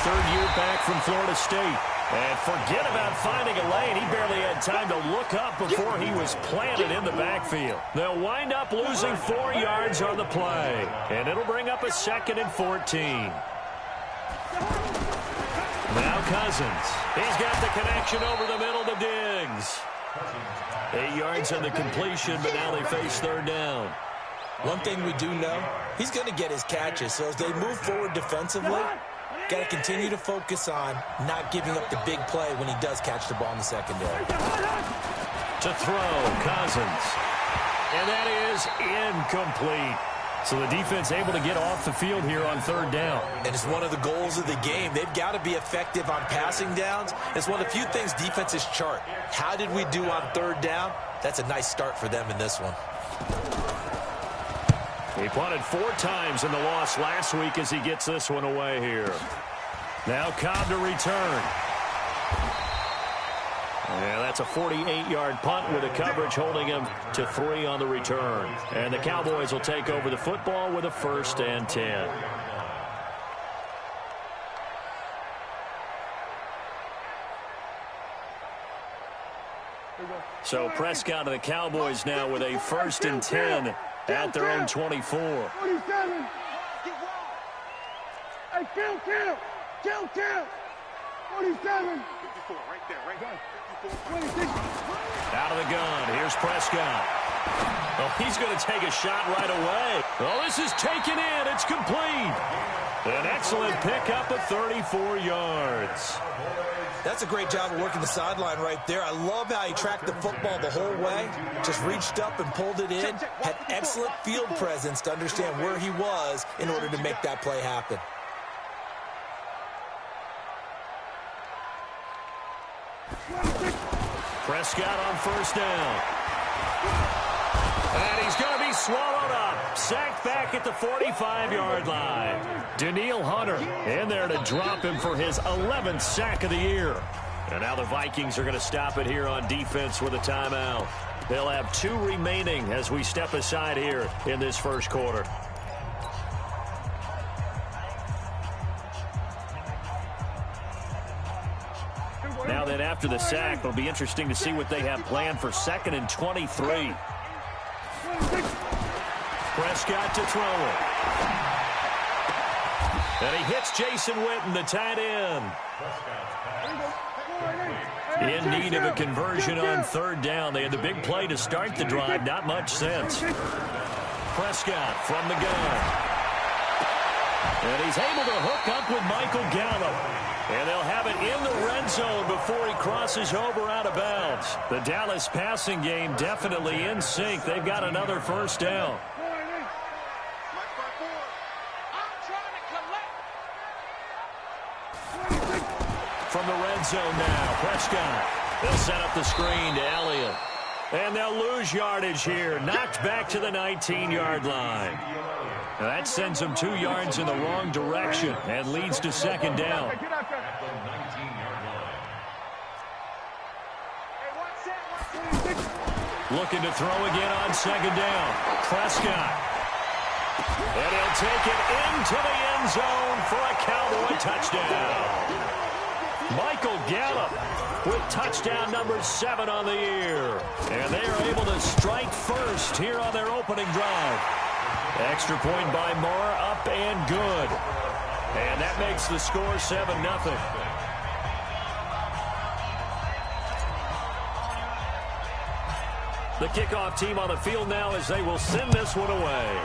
third year back from Florida State. And forget about finding a lane. He barely had time to look up before he was planted in the backfield. They'll wind up losing 4 yards on the play. And it'll bring up a 2nd and 14. Now Cousins. He's got the connection over the middle to Diggs. 8 yards on the completion, but now they face third down. One thing we do know, he's going to get his catches. So as they move forward defensively, got to continue to focus on not giving up the big play when he does catch the ball in the secondary. To throw, Cousins. And that is incomplete. So the defense able to get off the field here on third down. And it's one of the goals of the game. They've got to be effective on passing downs. It's one of the few things defenses chart. How did we do on third down? That's a nice start for them in this one. He punted 4 times in the loss last week as he gets this one away here. Now Cobb to return. Yeah, that's a 48-yard punt with a coverage holding him to 3 on the return. And the Cowboys will take over the football with a 1st and 10. So Prescott and the Cowboys now with a 1st and 10 at their own 24. 47. Hey, kill. 47. 54, right there, right there. 26. Out of the gun. Here's Prescott. Oh, he's going to take a shot right away. Oh, this is taken in. It's complete. An excellent pickup of 34 yards. That's a great job of working the sideline right there. I love how he tracked the football the whole way. Just reached up and pulled it in. Had excellent field presence to understand where he was in order to make that play happen. Prescott on 1st down. And he's going to be swallowed up. Sacked back at the 45-yard line. Danielle Hunter in there to drop him for his 11th sack of the year. And now the Vikings are going to stop it here on defense with a timeout. They'll have 2 remaining as we step aside here in this first quarter. Now then, after the sack, it'll be interesting to see what they have planned for 2nd and 23. Prescott to throw it. And he hits Jason Witten, the tight end. In need of a conversion on third down. They had the big play to start the drive. Not much sense. Prescott from the gun. And he's able to hook up with Michael Gallup. And they'll have it in the red zone before he crosses over out of bounds. The Dallas passing game definitely in sync. They've got another 1st down. From the red zone now, Prescott. They'll set up the screen to Elliott. And they'll lose yardage here. Knocked back to the 19-yard line. Now that sends them 2 yards in the wrong direction and leads to 2nd down. Looking to throw again on 2nd down. Prescott. And he'll take it into the end zone for a Cowboy touchdown. Michael Gallup with touchdown number 7 on the year. And they are able to strike first here on their opening drive. Extra point by Moore, up and good. And that makes the score 7-0. The kickoff team on the field now as they will send this one away.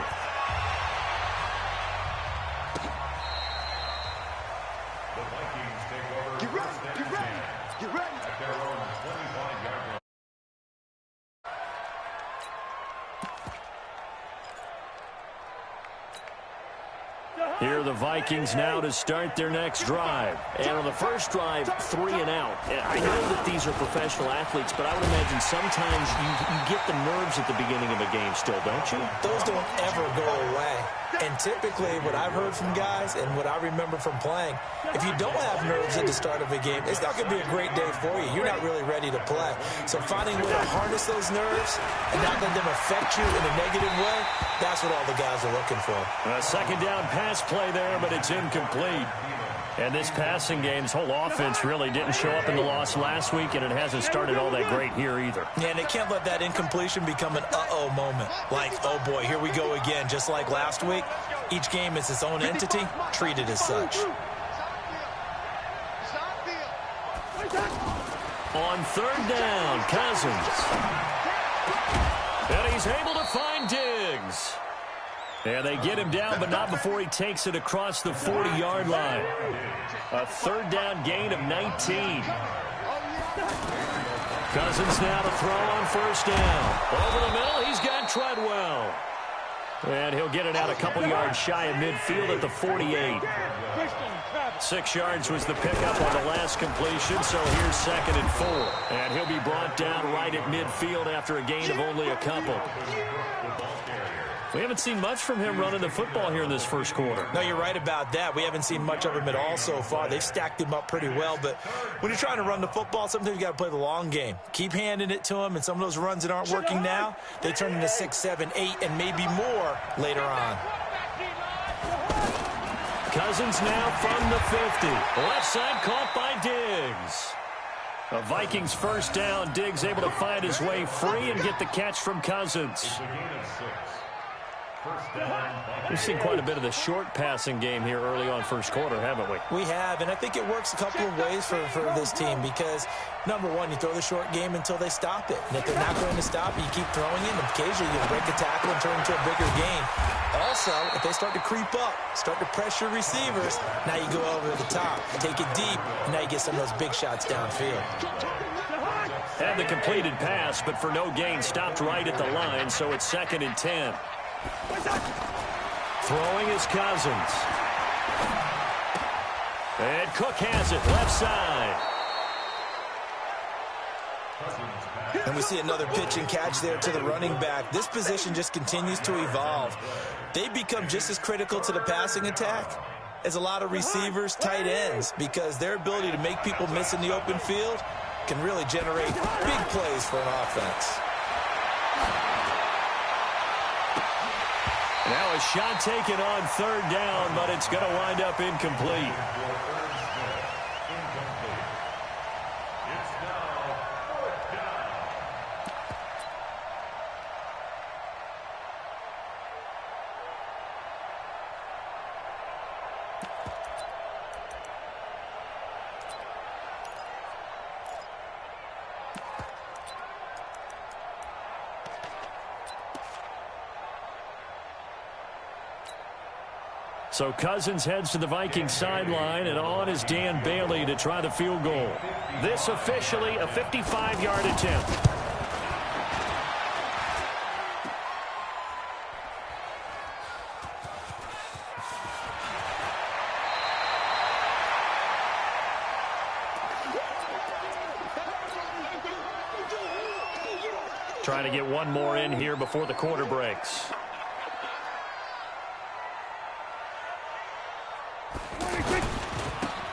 Here are the Vikings now to start their next drive. And on the first drive, 3 and out. I know that these are professional athletes, but I would imagine sometimes you get the nerves at the beginning of a game still, don't you? Those don't ever go away. And typically what I've heard from guys and what I remember from playing, if you don't have nerves at the start of a game, it's not going to be a great day for you. You're not really ready to play. So finding a way to harness those nerves and not let them affect you in a negative way, that's what all the guys are looking for. A 2nd down pass play there, but it's incomplete. And this passing game's whole offense really didn't show up in the loss last week, and it hasn't started all that great here either. Yeah, and they can't let that incompletion become an uh-oh moment. Like, oh boy, here we go again. Just like last week, each game is its own entity, treated as such. On third down, Cousins. And he's able to find Diggs. And they get him down, but not before he takes it across the 40-yard line. A third down gain of 19. Cousins now to throw on first down. Over the middle, he's got Treadwell. And he'll get it out a couple yards shy of midfield at the 48. 6 yards was the pickup on the last completion, so here's 2nd and 4. And he'll be brought down right at midfield after a gain of only a couple. We haven't seen much from him running the football here in this first quarter. No, you're right about that. We haven't seen much of him at all so far. They've stacked him up pretty well, but when you're trying to run the football, sometimes you got to play the long game. Keep handing it to him, and some of those runs that aren't working now, they turn into 6, 7, 8, and maybe more later on. Cousins now from the 50. Left side caught by Diggs. A Vikings first down. Diggs able to find his way free and get the catch from Cousins. We've seen quite a bit of the short passing game here early on first quarter, haven't we? We have, and I think it works a couple of ways for this team because, number one, you throw the short game until they stop it. And if they're not going to stop it, you keep throwing it, and occasionally you break a tackle and turn into a bigger gain. Also, if they start to creep up, start to pressure receivers, now you go over the top, take it deep, and now you get some of those big shots downfield. Had the completed pass, but for no gain, stopped right at the line, so it's 2nd and 10. Throwing is Cousins. And Cook has it, left side. And we see another pitch and catch there to the running back. This position just continues to evolve. They become just as critical to the passing attack as a lot of receivers, tight ends, because their ability to make people miss in the open field can really generate big plays for an offense. Now a shot taken on third down, but it's going to wind up incomplete. So Cousins heads to the Vikings sideline, and on is Dan Bailey to try the field goal. This officially a 55-yard attempt. Trying to get one more in here before the quarter breaks.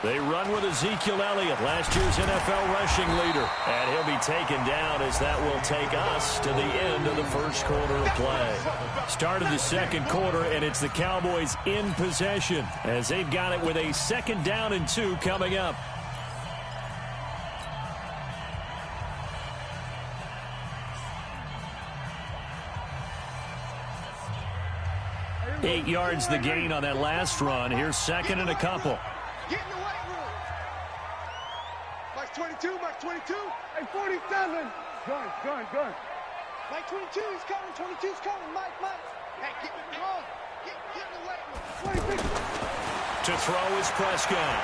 They run with Ezekiel Elliott, last year's NFL rushing leader. And he'll be taken down as that will take us to the end of the first quarter of play. Start of the second quarter, and it's the Cowboys in possession as they've got it with a 2nd down and 2 coming up. Eight yards the gain on that last run. Here's 2nd and a couple. Get in the weight room. Mark 22, Mark 22. Hey, 47. Gun. Mike 22 is coming, 22's coming. Mike. Hey, get in the weight room. 26. To throw is Prescott.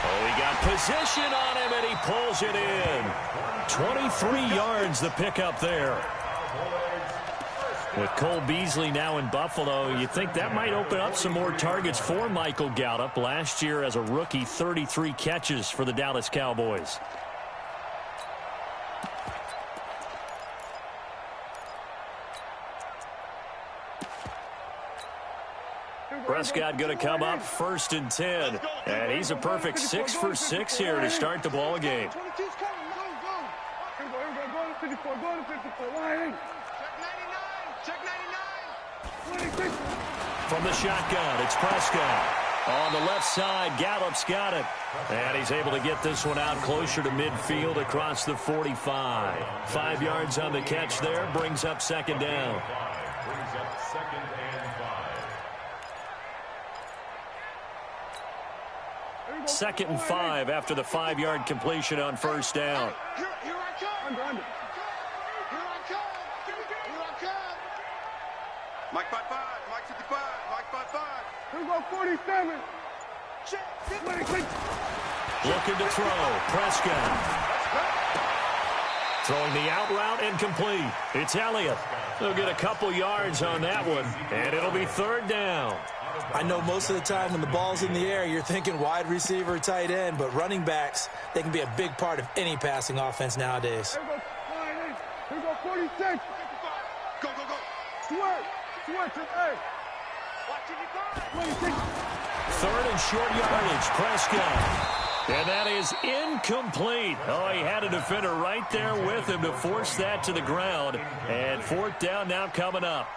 Oh, he got position on him, and he pulls it in. 23 yards the pickup there. With Cole Beasley now in Buffalo, you think that might open up some more targets for Michael Gallup. Last year as a rookie, 33 catches for the Dallas Cowboys. Prescott going to come up 1st and 10. And he's a perfect 6 for 6 here to start the ball game. 22's coming. Go to 54. Go to 54. Line. Check 99. 26. From the shotgun, it's Prescott. On the left side, Gallup's got it. And he's able to get this one out closer to midfield across the 45. 5 yards on the catch there, brings up second down. Second and 5 after the 5-yard completion on first down. Here I come. Under. Here I come. Here I come. Mike 5-5. Mike 55. Mike 5-5. Here we go, 47. Looking to throw. Prescott. Throwing the out route incomplete. It's Elliott. They'll get a couple yards on that one, and it'll be third down. I know most of the time when the ball's in the air, you're thinking wide receiver, tight end, but running backs, they can be a big part of any passing offense nowadays. Here we go, 46. Go. Switch, hey. 26. Third and short yardage, Prescott. And that is incomplete. Oh, he had a defender right there with him to force that to the ground. And fourth down now coming up.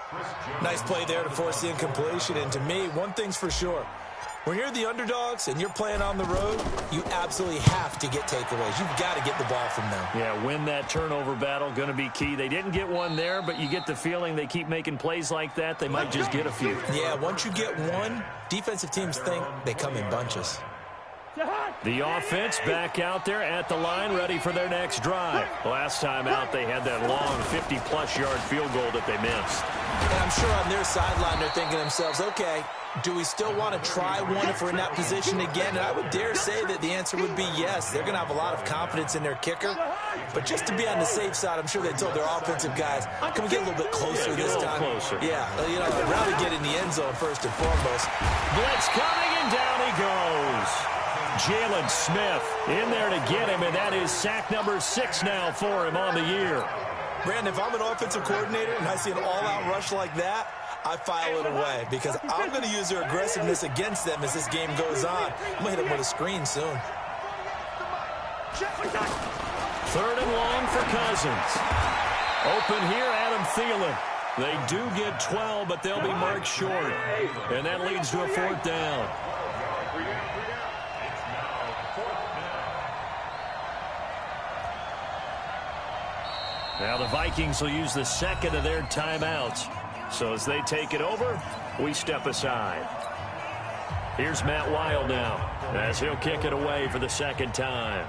Nice play there to force the incompletion. And to me, one thing's for sure. When you're the underdogs and you're playing on the road, you absolutely have to get takeaways. You've got to get the ball from them. Yeah, win that turnover battle, going to be key. They didn't get one there, but you get the feeling they keep making plays like that, they might just get a few. Yeah, once you get one, defensive teams think they come in bunches. The offense back out there at the line, ready for their next drive. Last time out, they had that long 50-plus yard field goal that they missed. And I'm sure on their sideline they're thinking to themselves, okay, do we still want to try one if we're in that position again? And I would dare say that the answer would be yes. They're going to have a lot of confidence in their kicker. But just to be on the safe side, I'm sure they told their offensive guys, can we get a little bit closer this time? Closer. Yeah, I'd rather get in the end zone first and foremost. Blitz coming, and down he goes. Jalen Smith in there to get him, and that is sack number 6 now for him on the year. Brandon, if I'm an offensive coordinator and I see an all-out rush like that, I file it away because I'm going to use their aggressiveness against them as this game goes on. I'm going to hit them with a screen soon. Third and long for Cousins. Open here, Adam Thielen. They do get 12, but they'll be marked short. And that leads to a fourth down. Now the Vikings will use the second of their timeouts. So as they take it over, we step aside. Here's Matt Wild now as he'll kick it away for the second time.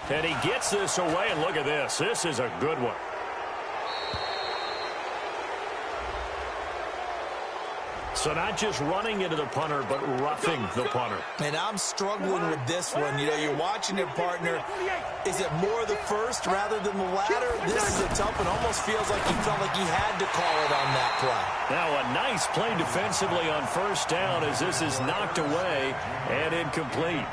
And he gets this away, and look at this. This is a good one. So not just running into the punter, but roughing the punter. And I'm struggling with this one. You're watching your partner. Is it more the first rather than the latter? This is a tough one. Almost feels like he felt like he had to call it on that play. Now a nice play defensively on first down as this is knocked away and incomplete.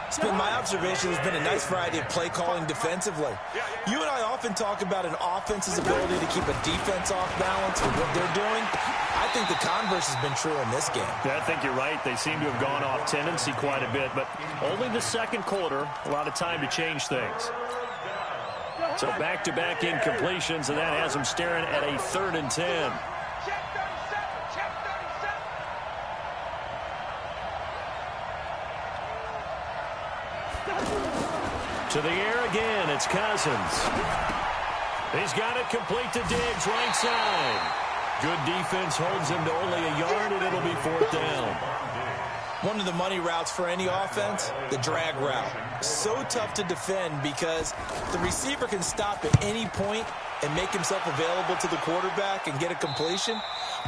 It's been my observation. There's been a nice variety of play calling defensively. You and I often talk about an offense's ability to keep a defense off balance with what they're doing. I think the converse has been true in this game. Yeah, I think you're right. They seem to have gone off tendency quite a bit, but only the second quarter, a lot of time to change things. So back-to-back incompletions, and that has them staring at a 3rd and 10. To the air again, it's Cousins. He's got it complete to Diggs, right side. Good defense holds him to only a yard, and it'll be fourth down. One of the money routes for any offense, the drag route. So tough to defend because the receiver can stop at any point and make himself available to the quarterback and get a completion.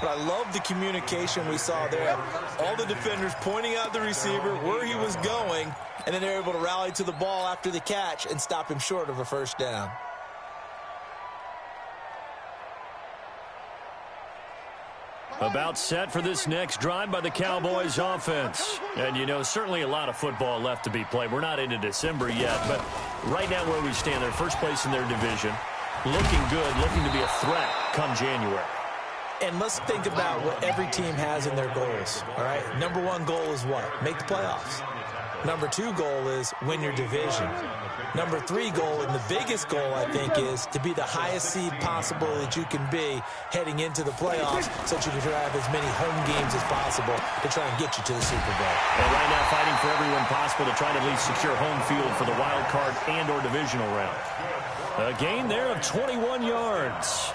But I love the communication we saw there. All the defenders pointing out the receiver, where he was going, and then they're able to rally to the ball after the catch and stop him short of a first down. About set for this next drive by the Cowboys offense. And, certainly a lot of football left to be played. We're not into December yet, but right now where we stand, they're first place in their division. Looking good, looking to be a threat come January. And let's think about what every team has in their goals, all right? Number one goal is what? Make the playoffs. Number two goal is win your division. Number three goal, and the biggest goal, I think, is to be the highest seed possible that you can be heading into the playoffs so that you can have as many home games as possible to try and get you to the Super Bowl. And right now fighting for everyone possible to try to at least secure home field for the wild card and or divisional round. A gain there of 21 yards.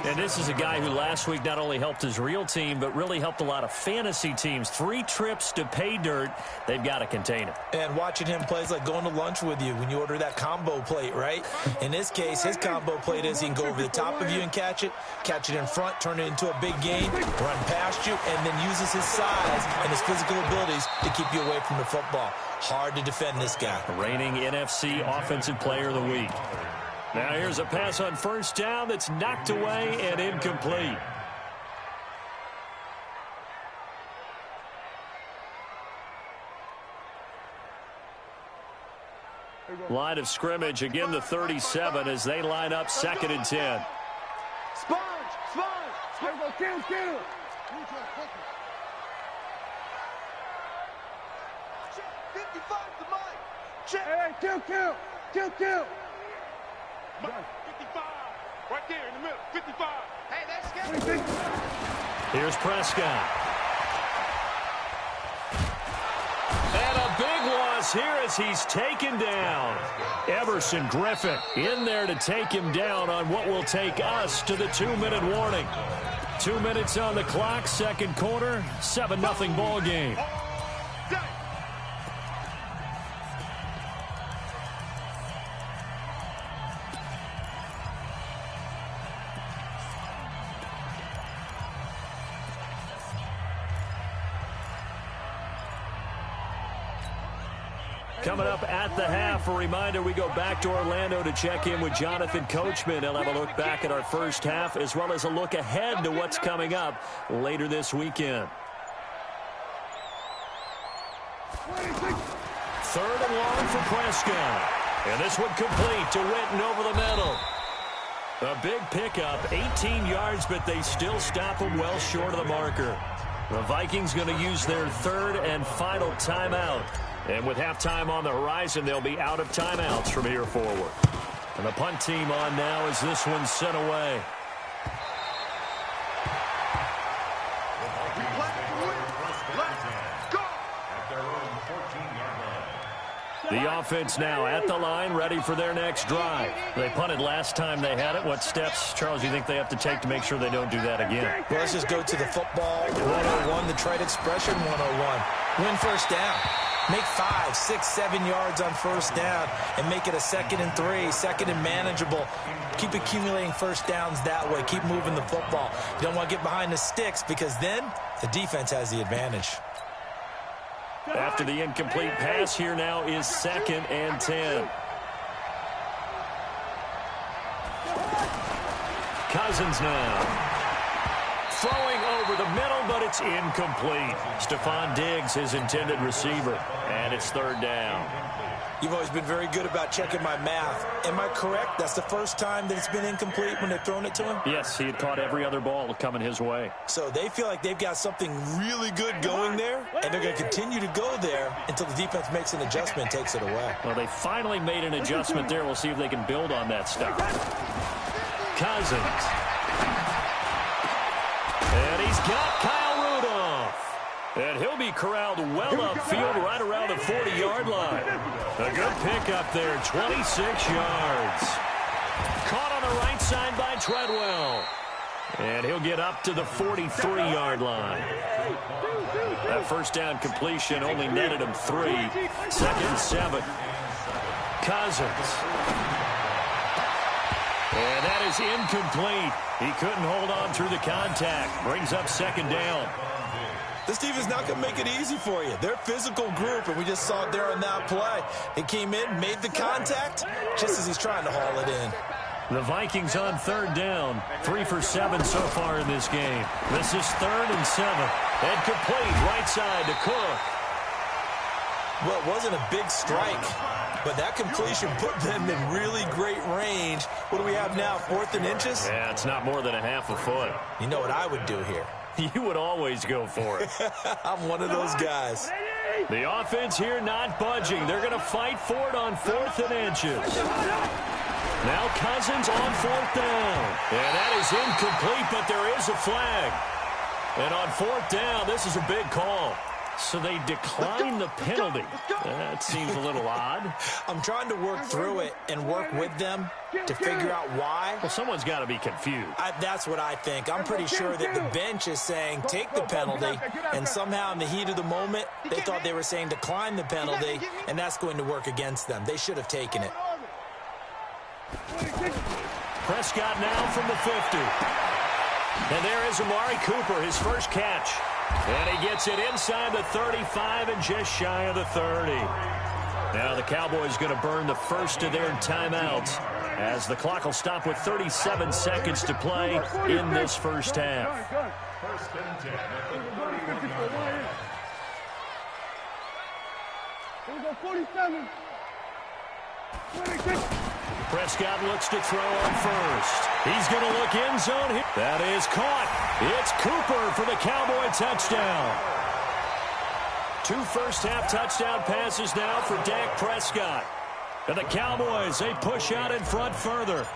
And this is a guy who last week not only helped his real team, but really helped a lot of fantasy teams. 3 trips to pay dirt. They've got to contain him. And watching him play is like going to lunch with you when you order that combo plate, right? In this case, his combo plate is he can go over the top of you and catch it in front, turn it into a big gain, run past you, and then uses his size and his physical abilities to keep you away from the football. Hard to defend this guy. Reigning NFC Offensive Player of the Week. Now here's a pass on first down that's knocked away and incomplete. Line of scrimmage, again the 37 as they line up 2nd and 10. Sponge! Go, kill! Check, 55 to Mike! Check! Hey, kill! 55, right there in the middle, 55. Hey, that's good. Here's Prescott. And a big loss here as he's taken down. Everson Griffin in there to take him down on what will take us to the 2-minute warning. 2 minutes on the clock, second quarter, 7-0 ball game. Coming up at the half, a reminder, we go back to Orlando to check in with Jonathan Coachman. He'll have a look back at our first half as well as a look ahead to what's coming up later this weekend. 3rd and long for Prescott. And this one complete to Witten over the middle. A big pickup, 18 yards, but they still stop him well short of the marker. The Vikings going to use their 3rd and final timeout. And with halftime on the horizon, they'll be out of timeouts from here forward. And the punt team on now as this one's sent away. The offense now at the line, ready for their next drive. They punted last time they had it. What steps, Charles, do you think they have to take to make sure they don't do that again? Well, let's just go to the football 101, the trade expression 101. Win first down. Make 5, 6, 7 yards on first down and make it a 2nd and 3, 2nd and manageable. Keep accumulating first downs that way. Keep moving the football. You don't want to get behind the sticks because then the defense has the advantage. After the incomplete pass, here now is 2nd and 10. Cousins now. Throwing over the middle, but it's incomplete. Stephon Diggs, his intended receiver, and it's 3rd down. You've always been very good about checking my math. Am I correct? That's the first time that it's been incomplete when they've thrown it to him? Yes, he had caught every other ball coming his way. So they feel like they've got something really good going there, and they're going to continue to go there until the defense makes an adjustment and takes it away. Well, they finally made an adjustment there. We'll see if they can build on that stuff. Cousins. And he's got Kyle Rudolph. And he'll be corralled well upfield right around the 40-yard line. A good pickup there, 26 yards. Caught on the right side by Treadwell. And he'll get up to the 43-yard line. That first down completion only netted him 3. 2nd and 7. Cousins. And that is incomplete. He couldn't hold on through the contact. Brings up 2nd down. This team is not going to make it easy for you. They're a physical group, and we just saw it there on that play. They came in, made the contact, just as he's trying to haul it in. The Vikings on 3rd down. 3 for 7 so far in this game. This is 3rd and 7. And complete right side to Cook. Well, it wasn't a big strike, but that completion put them in really great range. What do we have now, 4th and inches? Yeah, it's not more than a half a foot. You know what I would do here? You would always go for it. I'm one of those guys. The offense here not budging. They're going to fight for it on 4th and inches. Now Cousins on 4th down. And that is incomplete, but there is a flag. And on 4th down, this is a big call. So they decline the penalty. That seems a little odd. I'm trying to work through it and work with them to figure out why. Well, someone's got to be confused. That's what I think. I'm pretty sure that the bench is saying take the penalty, and somehow in the heat of the moment, they thought they were saying decline the penalty, and that's going to work against them. They should have taken it. Prescott now from the 50. And there is Amari Cooper, his first catch. And he gets it inside the 35 and just shy of the 30. Now the Cowboys going to burn the first of their timeouts as the clock will stop with 37 seconds to play in this first half. Here we go, 47. 26. Prescott looks to throw on first. He's going to look end zone here. That is caught. It's Cooper for the Cowboy touchdown. 2 first-half touchdown passes now for Dak Prescott. And the Cowboys, they push out in front further.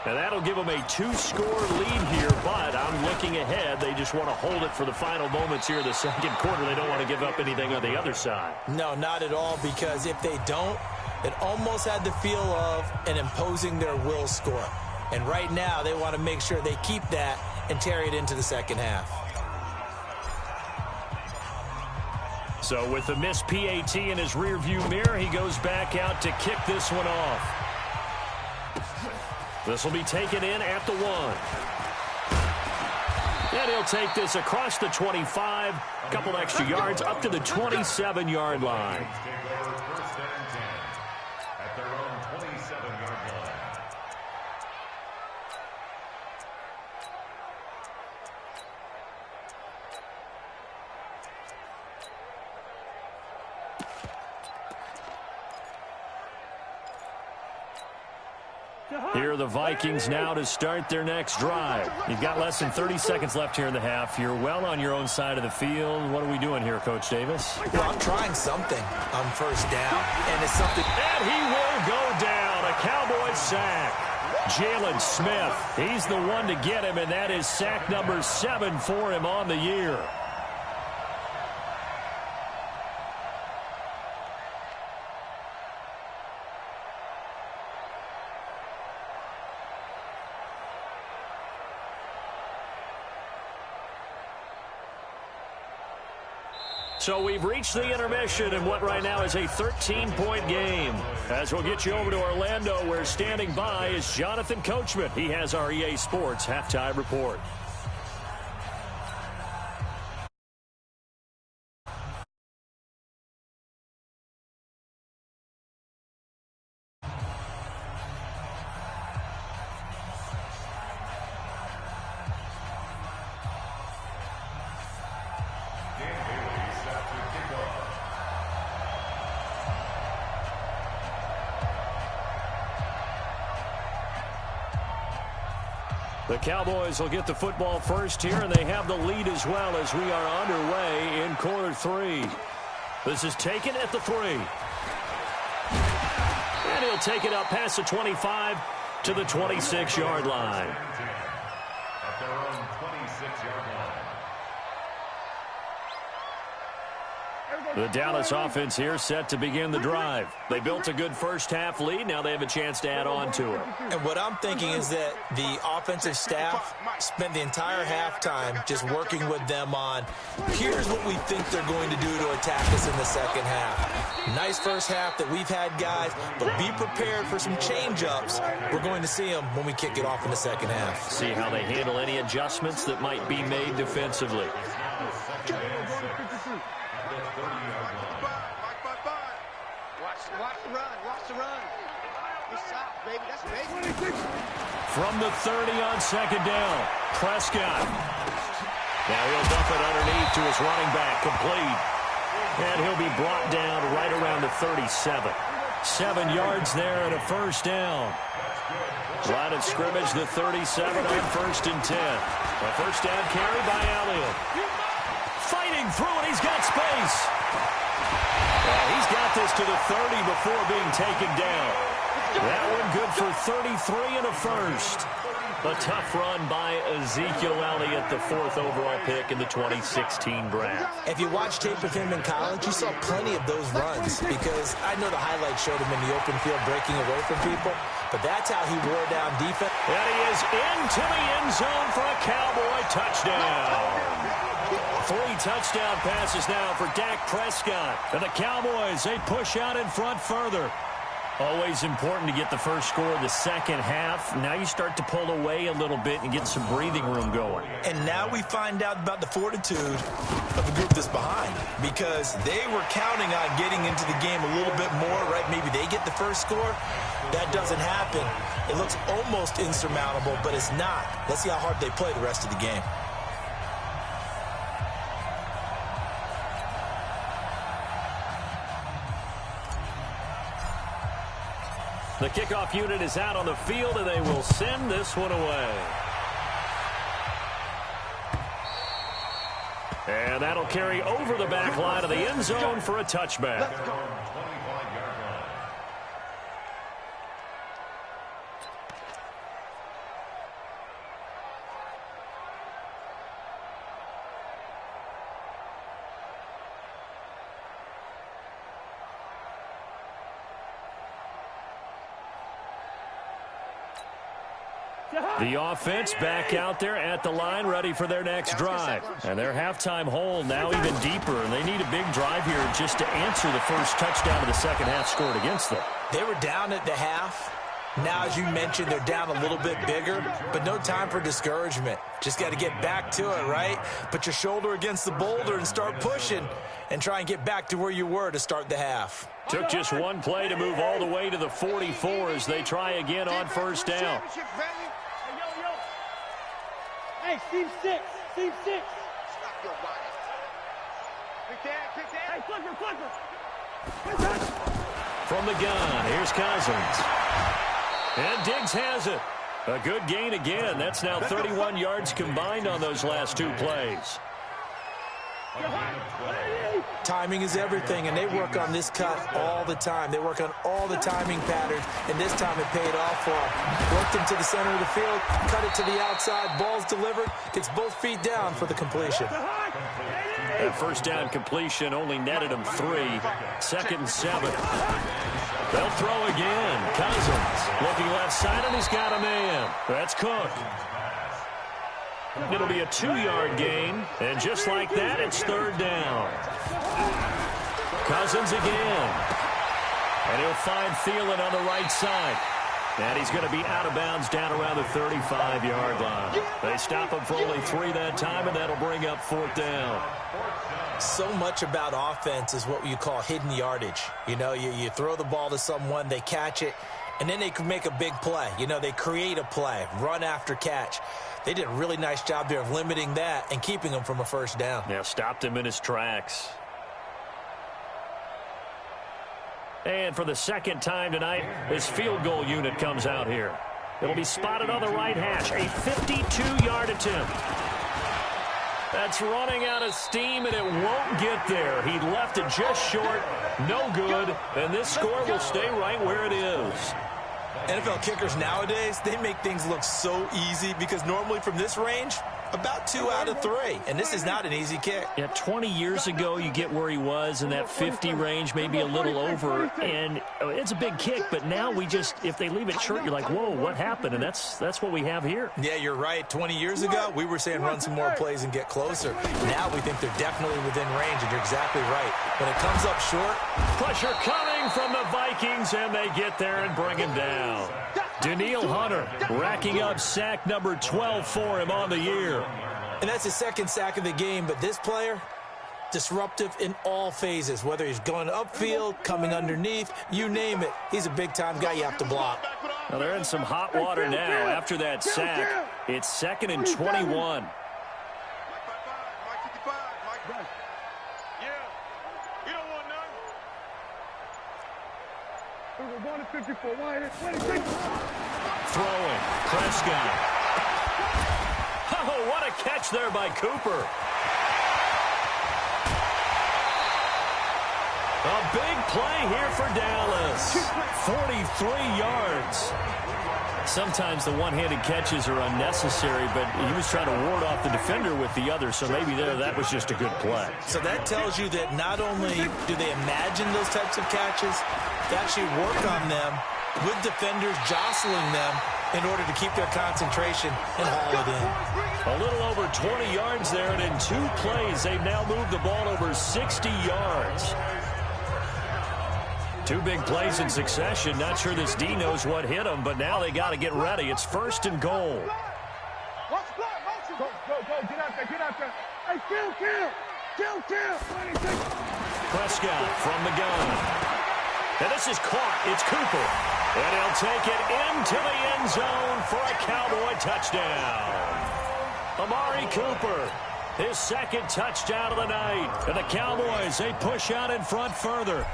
And that'll give them a 2-score lead here, but I'm looking ahead. They just want to hold it for the final moments here in the second quarter. They don't want to give up anything on the other side. No, not at all, because if they don't, it almost had the feel of an imposing their will score. And right now, they want to make sure they keep that and carry it into the second half. So with the missed PAT in his rearview mirror, he goes back out to kick this one off. This will be taken in at the 1. And he'll take this across the 25, a couple extra yards up to the 27-yard line. Here are the Vikings now to start their next drive. You've got less than 30 seconds left here in the half. You're well on your own side of the field. What are we doing here, Coach Davis? Well, I'm trying something on first down, and it's something. And he will go down. A Cowboy sack. Jalen Smith, he's the one to get him, and that is sack number 7 for him on the year. So we've reached the intermission in what right now is a 13-point game. As we'll get you over to Orlando, where standing by is Jonathan Coachman. He has our EA Sports halftime report. The Cowboys will get the football first here, and they have the lead as well as we are underway in quarter 3. This is taken at the 3. And he'll take it up past the 25 to the 26-yard line. At their own 26-yard line. The Dallas offense here set to begin the drive. They built a good first-half lead. Now they have a chance to add on to it. And what I'm thinking is that the offensive staff spent the entire halftime just working with them on, here's what we think they're going to do to attack us in the second half. Nice first half that we've had, guys, but be prepared for some change-ups. We're going to see them when we kick it off in the second half. See how they handle any adjustments that might be made defensively. Watch the run. Good shot, baby. That's amazing. From the 30 on second down, Prescott. Now he'll dump it underneath to his running back, complete. And he'll be brought down right around the 37. 7 yards there and a first down. Line of scrimmage, the 37 on 1st and 10. A first down carry by Elliott. Fighting through it, he's got space. He's got this to the 30 before being taken down. That one good for 33 and a first. A tough run by Ezekiel Elliott, the 4th overall pick in the 2016 draft. If you watch tape of him in college, you saw plenty of those runs because I know the highlights showed him in the open field breaking away from people, but that's how he wore down defense. And he is into the end zone for a Cowboy touchdown. 3 touchdown passes now for Dak Prescott. And the Cowboys, they push out in front further. Always important to get the first score of the second half. Now you start to pull away a little bit and get some breathing room going. And now we find out about the fortitude of the group that's behind because they were counting on getting into the game a little bit more, right? Maybe they get the first score. That doesn't happen. It looks almost insurmountable, but it's not. Let's see how hard they play the rest of the game. The kickoff unit is out on the field, and they will send this one away. And that'll carry over the back line of the end zone for a touchback. The offense back out there at the line, ready for their next drive. And their halftime hole now even deeper, and they need a big drive here just to answer the first touchdown of the second half scored against them. They were down at the half. Now, as you mentioned, they're down a little bit bigger, but no time for discouragement. Just got to get back to it, right? Put your shoulder against the boulder and start pushing and try and get back to where you were to start the half. Took just one play to move all the way to the 44 as they try again on first down. Hey, Steve 6. Steve 6. Stop your body. Quick that. Hey, Clipper. From the gun, here's Cousins. And Diggs has it. A good gain again. That's now 31 yards combined on those last 2 plays. Timing is everything, and they work on this cut all the time. They work on all the timing patterns, and this time it paid off for them. Worked him to the center of the field, cut it to the outside, ball's delivered, gets both feet down for the completion. That first down completion only netted him 3. 2nd and 7. They'll throw again. Cousins looking left side, and he's got a man. That's Cook. It'll be a 2-yard gain, and just like that, it's 3rd down. Cousins again. And he'll find Thielen on the right side. And he's going to be out of bounds down around the 35-yard line. They stop him for only 3 that time, and that'll bring up 4th down. So much about offense is what you call hidden yardage. You know, you throw the ball to someone, they catch it, and then they can make a big play. You know, they create a play, run after catch. They did a really nice job there of limiting that and keeping him from a first down. Yeah, stopped him in his tracks. And for the second time tonight, his field goal unit comes out here. It'll be spotted on the right hash. A 52-yard attempt. That's running out of steam, and it won't get there. He left it just short. No good. And this score will stay right where it is. NFL kickers nowadays, they make things look so easy because normally from this range, about 2 out of 3. And this is not an easy kick. Yeah, 20 years ago, you get where he was in that 50 range, maybe a little over. And it's a big kick, but now we just, if they leave it short, you're like, whoa, what happened? And that's what we have here. Yeah, you're right. 20 years ago, we were saying run some more plays and get closer. Now we think they're definitely within range, and you're exactly right. When it comes up short. Pressure coming from the Vikings, and they get there and bring him down. Danielle Hunter racking up sack number 12 for him on the year. And that's his 2nd sack of the game, but this player, disruptive in all phases, whether he's going upfield, coming underneath, you name it. He's a big-time guy you have to block. Now they're in some hot water now after that sack. It's 2nd and 21. Yeah. We're going to 54. Wide, 26. Throwing. Prescott. Oh, what a catch there by Cooper. A big play here for Dallas. 43 yards. Sometimes the one-handed catches are unnecessary, but he was trying to ward off the defender with the other, so maybe that was just a good play. So that tells you that not only do they imagine those types of catches, they actually work on them with defenders jostling them in order to keep their concentration and haul it in. A little over 20 yards there, and in 2 plays, they've now moved the ball over 60 yards. 2 big plays in succession. Not sure this D knows what hit him, but now they got to get ready. It's 1st and goal. Go, get out there. Hey, kill. 26. Prescott from the gun. And this is caught. It's Cooper. And he'll take it into the end zone for a Cowboy touchdown. Amari Cooper, his 2nd touchdown of the night. And the Cowboys, they push out in front further.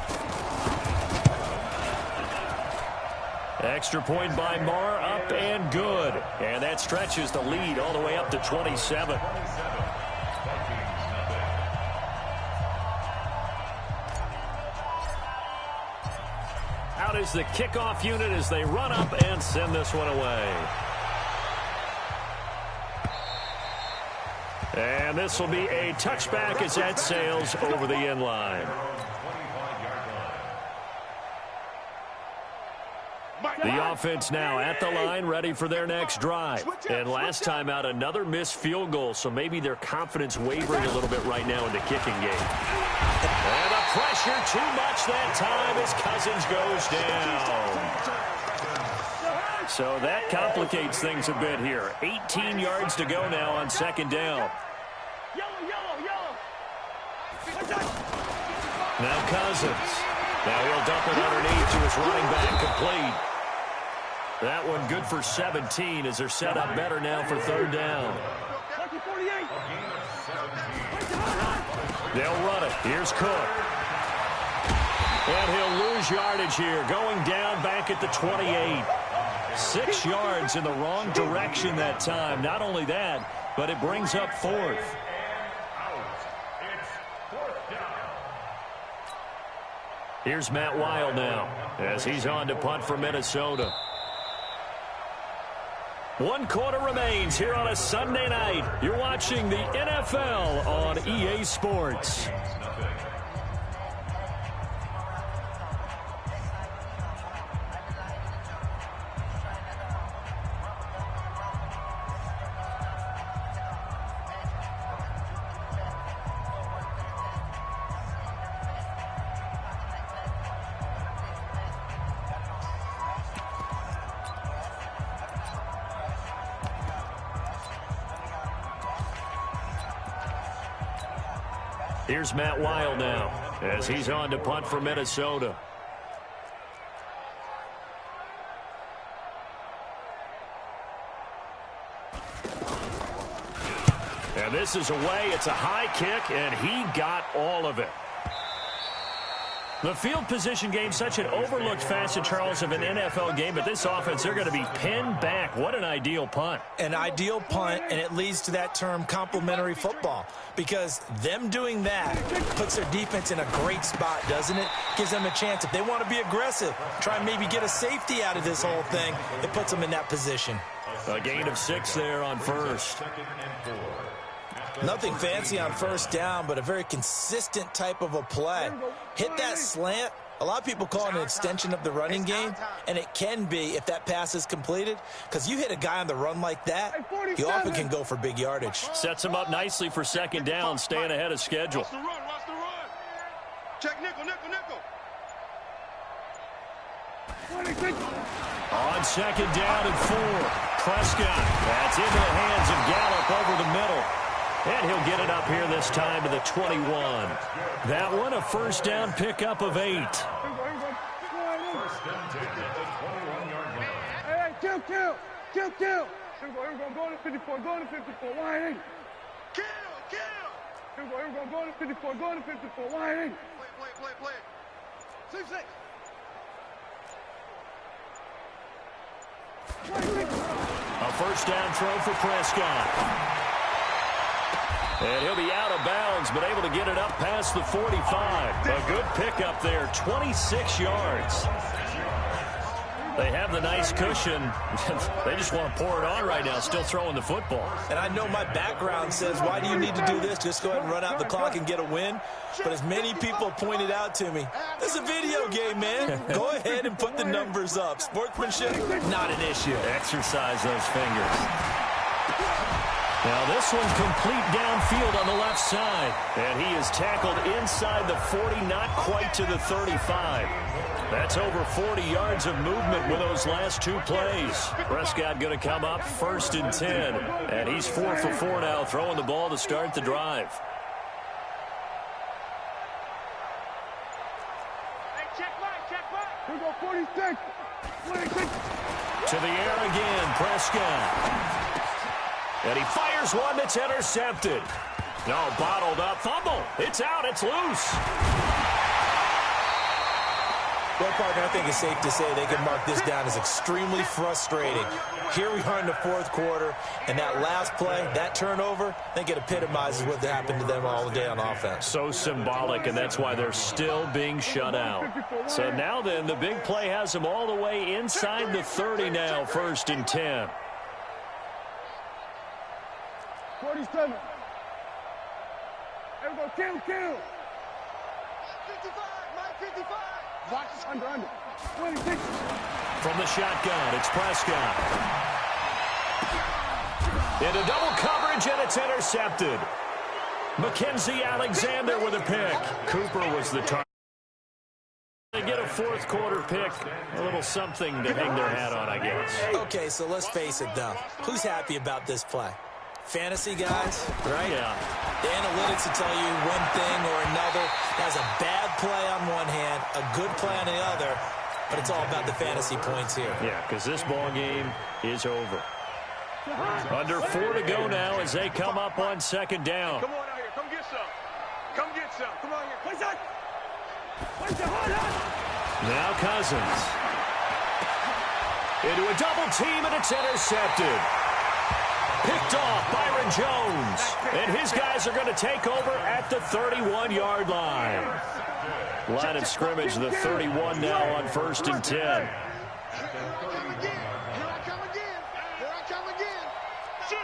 Extra point by Marr, up and good. And that stretches the lead all the way up to 27. Out is the kickoff unit as they run up and send this one away. And this will be a touchback as that sails over the end line. The offense now at the line, ready for their next drive. And last time out, another missed field goal, so maybe their confidence wavering a little bit right now in the kicking game. And the pressure too much that time as Cousins goes down. So that complicates things a bit here. 18 yards to go now on 2nd down. Now Cousins. Now he'll dump it underneath to his running back, complete. That one good for 17 as they're set up better now for 3rd down. They'll run it. Here's Cook. And he'll lose yardage here, going down back at the 28. 6 yards in the wrong direction that time. Not only that, but it brings up 4th. Here's Matt Weil now as he's on to punt for Minnesota. 1 quarter remains here on a Sunday night. You're watching the NFL on EA Sports. Here's Matt Weil now as he's on to punt for Minnesota. And this is away. It's a high kick, and he got all of it. The field position game, such an overlooked facet, Charles, of an NFL game, but this offense, they're going to be pinned back. What an ideal punt. An ideal punt, and it leads to that term complementary football, because them doing that puts their defense in a great spot, doesn't it? Gives them a chance. If they want to be aggressive, try and maybe get a safety out of this whole thing, it puts them in that position. A gain of 6 there on 1st. Nothing fancy on 1st down, but a very consistent type of a play. Hit that slant. A lot of people call it an extension of the running game, and it can be if that pass is completed, because you hit a guy on the run like that, he often can go for big yardage. Sets him up nicely for 2nd down, staying ahead of schedule. Watch the run. Check nickel. On 2nd down and 4, Prescott. That's into the hands of Gallup over the middle. And he'll get it up here this time to the 21. That one, a 1st down pickup of 8. Hey, kill. Here we go, go to 54, wide in. Kill. Here we go, go to 54, wide in. Play. 6. A first down throw for Prescott. And he'll be out of bounds, but able to get it up past the 45. A good pickup there, 26 yards. They have the nice cushion. They just want to pour it on right now, still throwing the football. And I know my background says, why do you need to do this? Just go ahead and run out the clock and get a win. But as many people pointed out to me, this is a video game, man. Go ahead and put the numbers up. Sportsmanship, not an issue. Exercise those fingers. Now this one complete downfield on the left side. And he is tackled inside the 40, not quite to the 35. That's over 40 yards of movement with those last two plays. Prescott going to come up 1st and 10. And he's 4 for 4 now, throwing the ball to start the drive. Hey, check back. We go 46. 46. To the air again, Prescott. And he fires one that's intercepted. No, bottled up. Fumble. It's out. It's loose. Well, partner, I think it's safe to say they can mark this down as extremely frustrating. Here we are in the 4th quarter, and that last play, that turnover, I think it epitomizes what happened to them all day on offense. So symbolic, and that's why they're still being shut out. So now then, the big play has them all the way inside the 30 now, 1st and 10. 47. There we go. Kill. 55. Mike, 55. Watch this under. 26. From the shotgun, it's Prescott. Into double coverage, and it's intercepted. Mackenzie Alexander with a pick. Cooper was the target. They get a 4th quarter pick. A little something to hang their hat on, I guess. Okay, so let's face it, though. Who's happy about this play? Fantasy guys, right? Yeah. The analytics will tell you one thing or another. Has a bad play on one hand, a good play on the other, but it's all about the fantasy points here. Yeah, because this ball game is over. Under 4 to go now as they come up on 2nd down. Come on out here. Come get some. Come get some. Come on here. Where's that? Now Cousins. Into a double team, and it's intercepted. Picked off Byron Jones. And his guys are going to take over at the 31-yard line. Line of scrimmage, the 31 now on 1st and 10. Here I come again. Shoot.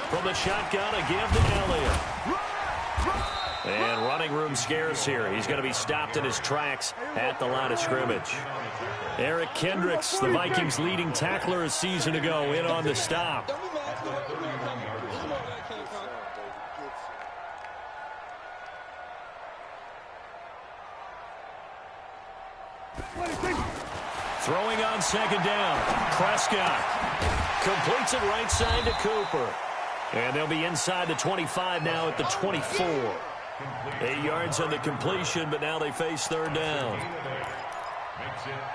From the shotgun, a give to Elliott. And running room scarce here. He's going to be stopped in his tracks at the line of scrimmage. Eric Kendricks, the Vikings' leading tackler a season ago, in on the stop. Throwing on 2nd down. Prescott completes it right side to Cooper. And they'll be inside the 25 now at the 24. 8 yards on the completion, but now they face 3rd down.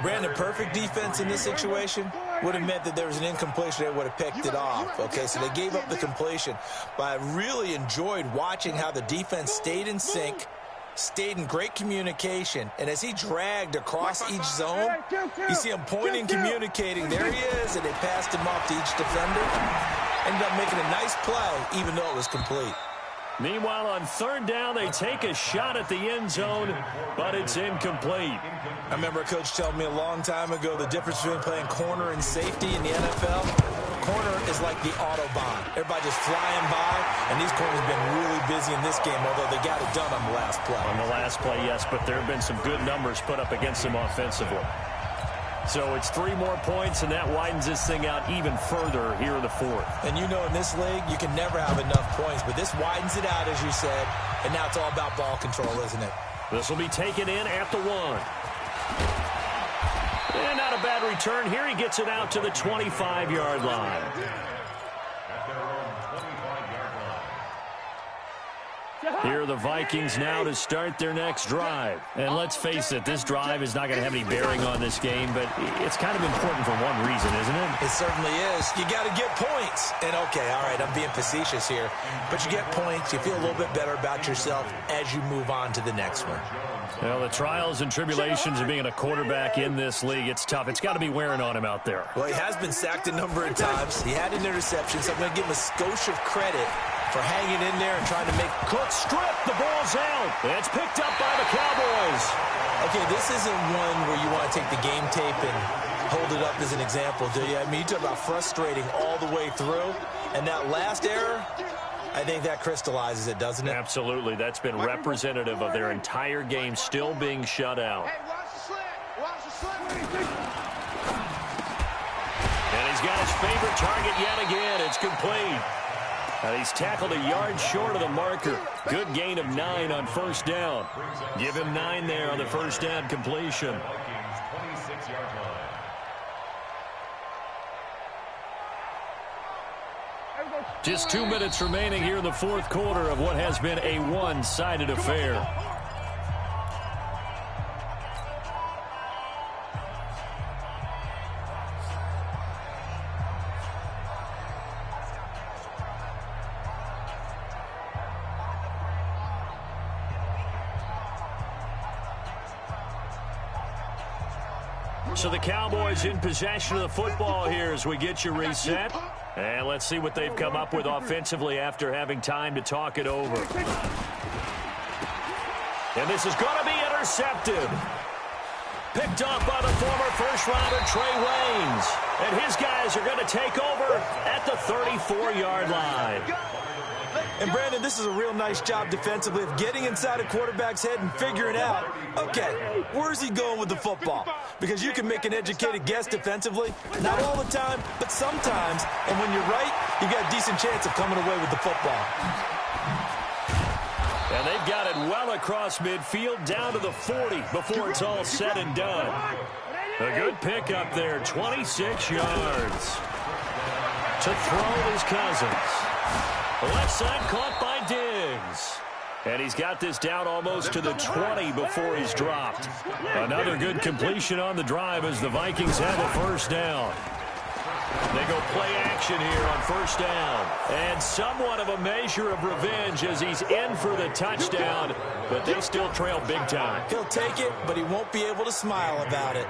Brandon, perfect defense in this situation would have meant that there was an incompletion. They would have picked it off. Okay, so they gave up the completion. But I really enjoyed watching how the defense stayed in sync, stayed in great communication. And as he dragged across each zone, you see him pointing, communicating. There he is, and they passed him off to each defender. Ended up making a nice play, even though it was complete. Meanwhile, on 3rd down, they take a shot at the end zone, but it's incomplete. I remember a coach telling me a long time ago the difference between playing corner and safety in the NFL. Corner is like the Autobahn. Everybody just flying by, and these corners have been really busy in this game, although they got it done on the last play. On the last play, yes, but there have been some good numbers put up against them offensively. So it's 3 more points, and that widens this thing out even further here in the 4th. And you know in this league, you can never have enough points, but this widens it out, as you said, and now it's all about ball control, isn't it? This will be taken in at the 1. And not a bad return here. He gets it out to the 25-yard line. At their own 25-yard line. Here are the Vikings now to start their next drive. And let's face it, this drive is not going to have any bearing on this game, but it's kind of important for one reason, isn't it? It certainly is. You got to get points. And, okay, all right, I'm being facetious here. But you get points. You feel a little bit better about yourself as you move on to the next one. Well, the trials and tribulations of being a quarterback in this league, it's tough. It's got to be wearing on him out there. Well, he has been sacked a number of times. He had an interception, so I'm going to give him a skosh of credit for hanging in there and trying to make... Cook strip. The ball's out. It's picked up by the Cowboys. Okay, this isn't one where you want to take the game tape and hold it up as an example, do you? I mean, you talk about frustrating all the way through, and that last error... I think that crystallizes it, doesn't it? Absolutely. That's been representative of their entire game still being shut out. Hey, watch the slant. Watch the slant. And he's got his favorite target yet again. It's complete. He's tackled a yard short of the marker. Good gain of 9 on first down. Give him 9 there on the first down completion. Vikings 26-yard line. Just 2 minutes remaining here in the fourth quarter of what has been a one-sided affair. So the Cowboys in possession of the football here as we get you reset. And let's see what they've come up with offensively after having time to talk it over. And this is going to be intercepted. Picked off by the former first-rounder Trey Waynes. And his guys are going to take over at the 34-yard line. And, Brandon, this is a real nice job defensively of getting inside a quarterback's head and figuring out, okay, where's he going with the football? Because you can make an educated guess defensively, not all the time, but sometimes. And when you're right, you've got a decent chance of coming away with the football. And they've got it well across midfield down to the 40 before it's all said and done. A good pickup there, 26 yards. To throw his Cousins. The left side caught by Diggs. And he's got this down almost to the 20 before he's dropped. Another good completion on the drive as the Vikings have a first down. They go play action here on first down. And somewhat of a measure of revenge as he's in for the touchdown, but they still trail big time. He'll take it, but he won't be able to smile about it.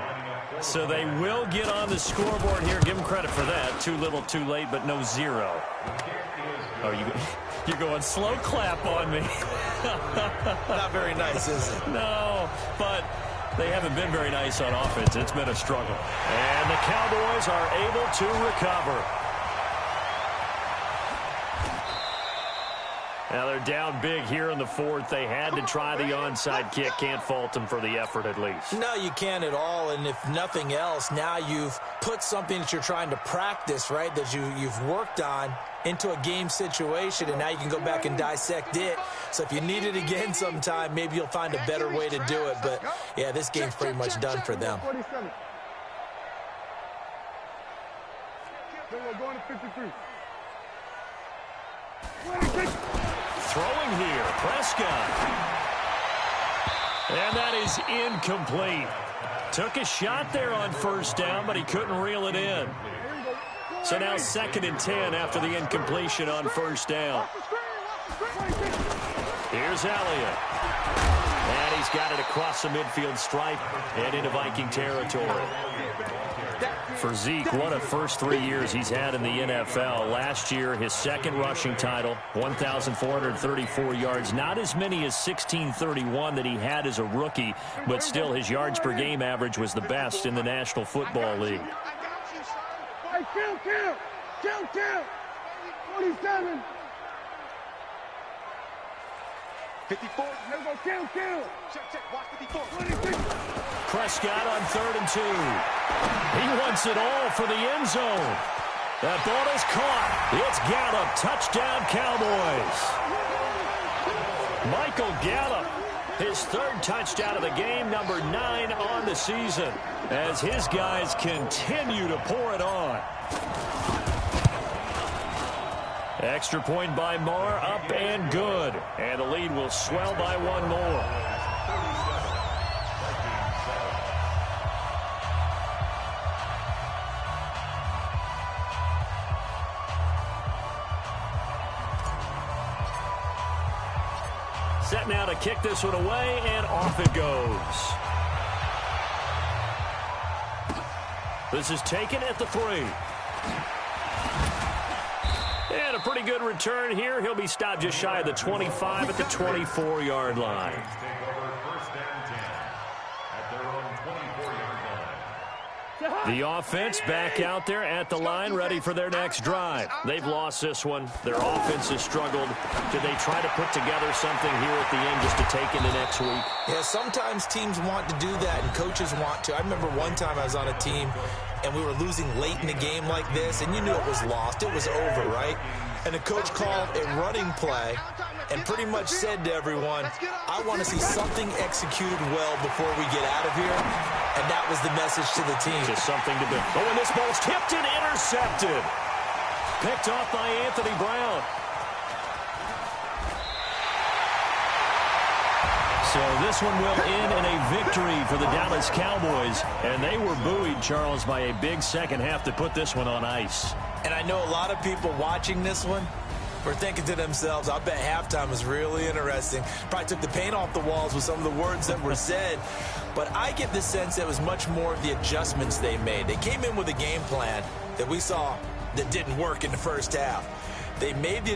So they will get on the scoreboard here. Give him credit for that. Too little, too late, but no 0. Oh, you're going slow clap on me. Not very nice, is it? No, but they haven't been very nice on offense. It's been a struggle. And the Cowboys are able to recover. Now they're down big here in the fourth. They had to try the onside kick. Can't fault them for the effort at least. No, you can't at all. And if nothing else, now you've put something that you're trying to practice, right, that you've worked on into a game situation, and now you can go back and dissect it. So if you need it again sometime, maybe you'll find a better way to do it. But, yeah, this game's pretty much done for them. Going to 53. Throwing here, Prescott. And that is incomplete. Took a shot there on first down, but he couldn't reel it in. So now 2nd and 10 after the incompletion on first down. Here's Elliott. And he's got it across the midfield stripe and into Viking territory. For Zeke, what a first 3 years he's had in the NFL. Last year, his second rushing title, 1,434 yards. Not as many as 1,631 that he had as a rookie, but still his yards per game average was the best in the National Football League. Hey, kill. 47. 54. Let's go, kill. Check. Watch 54. 26. Prescott on 3rd and 2. He wants it all for the end zone. That ball is caught. It's Gallup. Touchdown, Cowboys. Michael Gallup, his 3rd touchdown of the game, number 9 on the season, as his guys continue to pour it on. Extra point by Marr, up and good. And the lead will swell by one more. Set now to kick this one away, and off it goes. This is taken at the 3. And a pretty good return here. He'll be stopped just shy of the 25 at the 24-yard line. The offense back out there at the line, ready for their next drive. They've lost this one. Their offense has struggled. Did they try to put together something here at the end just to take into next week? Yeah, sometimes teams want to do that and coaches want to. I remember one time I was on a team and we were losing late in a game like this, and you knew it was lost. It was over, right? And the coach called a running play and pretty much said to everyone, I want to see something executed well before we get out of here. And that was the message to the team. Just something to do. Oh, and this ball's tipped and intercepted. Picked off by Anthony Brown. So this one will end in a victory for the Dallas Cowboys. And they were buoyed, Charles, by a big second half to put this one on ice. And I know a lot of people watching this one were thinking to themselves, I bet halftime was really interesting. Probably took the paint off the walls with some of the words that were said. But I get the sense it was much more of the adjustments they made. They came in with a game plan that we saw that didn't work in the first half. They made the